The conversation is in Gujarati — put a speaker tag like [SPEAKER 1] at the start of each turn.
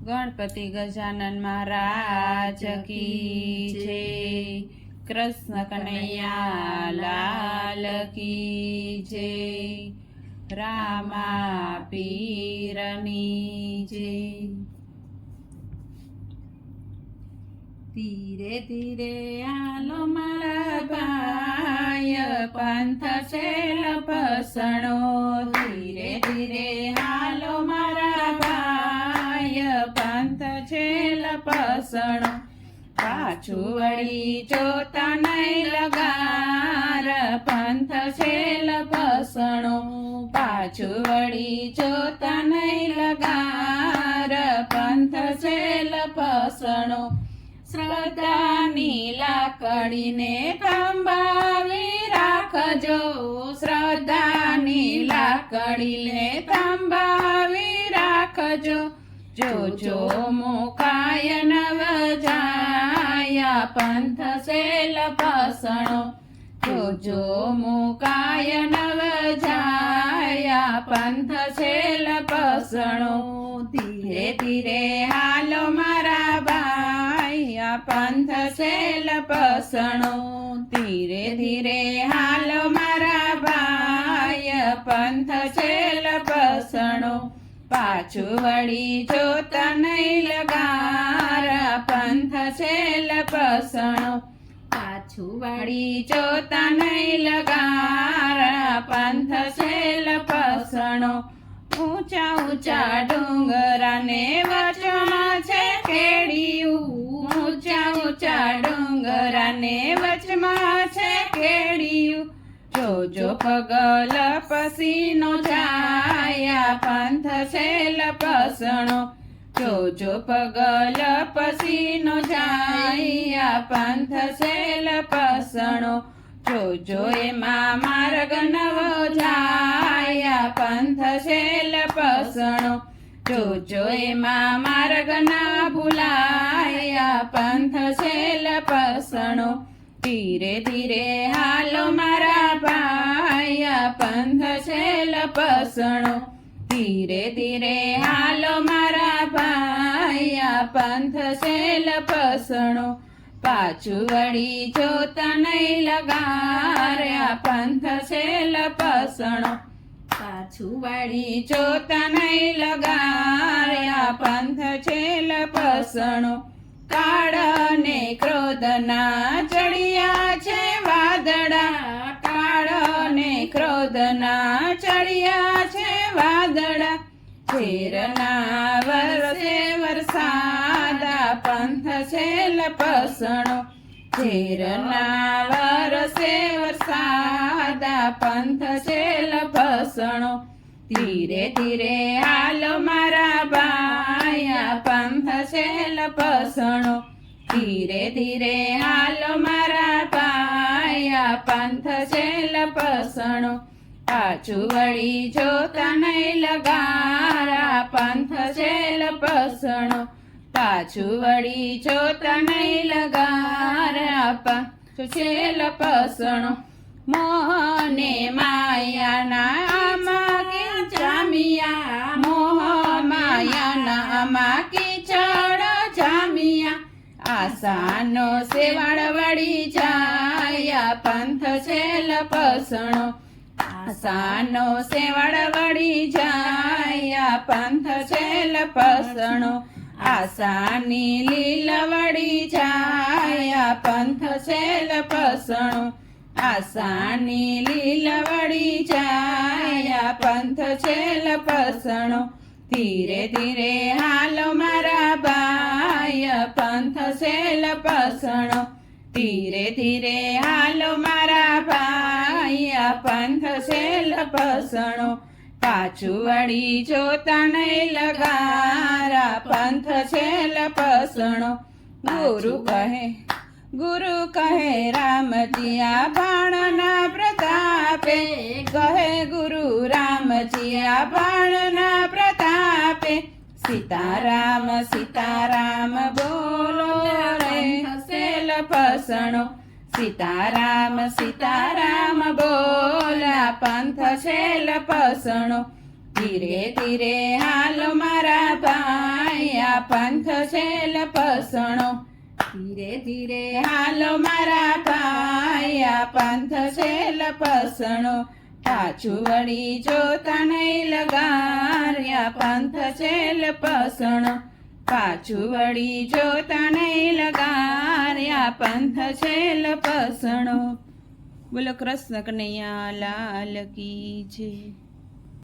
[SPEAKER 1] ગણપતિ ગજાનન મહારાજ કી જય, કૃષ્ણ કનૈયા લાલ કી જય, રામા પીરની જય. ધીરે ધીરે આલો મારા ભાઈ, પંથ છે લપસણો. ધીરે ધીરે હાલો મારા ભાઈ, પંથ છે લપસણો. પાછું વળી જોતા નહીં લગાર, પંથ છે લપસણો. પાછું વળી જોતા નહીં લગાર, પંથ છે લપસણો. શ્રદ્ધાની લાકડીને થંભાવી રાખજો, શ્રદ્ધાની લાકડીને થંભાવી રાખજો. જોજો મુકાય નવ જાયા, પંથ છે લપસણો. જોજો મુકાય નવ જાયા, પંથ છે લપસણો. ધીરે ધીરે હાલો મારા ભાઈ, પંથ છે લપસણો. ધીરે ધીરે હાલો મારા ભાઈ, પંથ છે લપસણો. પાછું વળી જોતા નહીં લગાર, પંથ છે લપસણો. પાછું વળી જોતા નહીં લગાર, પંથ છે લપસણો. ઊંચા ઊંચા ડુંગરાને વચમાં છે કેડિયું, ઊંચા ઊંચા ડુંગરાને વચમાં છે કેડિયું. જોજો પગલ પસીનો જાયા, પંથ છે લપસણો. જોજો પગલ પસીનો જાયા, પંથ છે લપસણો. જોજો એમાં માર્ગ નવો જાયા, પંથ છે લપસણો. જોજો એમાં માર્ગ ના ભૂલાયા, પંથ છે લપસણો. ધીરે ધીરે હાલો મારા ભાઈ, પંથ છે લપસણો. ધીરે ધીરે હાલો મારા ભાઈ, પંથ છે લપસણો. પાછું વળી જોતા નહીં લગાર્યા, પંથ છે લપસણો. પાછું વળી જોતા નહીં લગાર્યા, પંથ છે લપસણો. કાળ ને ક્રોધના ચડિયા છે વાદળા, કાળ ને ક્રોધના ચડિયા છે વાદળા. ઝેરના વરસે વરસાદા, પંથ છે લપસણો. ઝેરના વરસે વરસાદા, પંથ છે લપસણો. ધીરે ધીરે હાલો મારા ભાઈ, પંથ છે લપસણો. ધીરે ધીરે હાલો મારા ભાઈ, પંથ છે લપસણો. પાછું વળી જોતા નહીં લગારા, પંથ છે લપસણો. પાછું વળી જોતા નહીં લગારા, પંથ છે લપસણો. મોહને માયાના આમાં જામિયા, મોહ માયાના આમાં કીચડ જામિયા. આશાનો સેવાળ વળી જાયા, પંથ છે લપસણો. આશાનો સેવાળ વળી જાયા, પંથ છે લપસણો. આશાની લીલ વળી જાયા, પંથ છે લપસણો. આશાની લીલ વળી જાયા, પંથ છે લપસણો. ધીરે ધીરે હાલો મારા ભાઈ, પંથ છે લપસણો. ધીરે ધીરે હાલો મારા ભાઈ, પંથ છે લપસણો. પાછું વળી જોતા નહીં લગારા, પંથ છે લપસણો. ગુરુ કહે રામજી આ બાણના પ્રતાપે, કહે ગુરુ રામજી આ બાણના પ્રતાપે. સીતારામ સીતારામ બોલો રે, છે લપસણો. સીતારામ સીતારામ બોલા, પંથ છે લપસણો. ધીરે ધીરે હાલો મારા ભાઈ, આ પંથ છે લપસણો
[SPEAKER 2] ધીરે ધીરે
[SPEAKER 1] હાલો મારા ભાઈ આ પંથ છે લપસણો પાછું વળી જોતા નહીં લગાર્યા પંથ છે લપસણો પાછું વળી જોતા નહીં લગાર્યા પંથ છે લપસણો. બોલો કૃષ્ણ કનૈયા લાલ કી જય.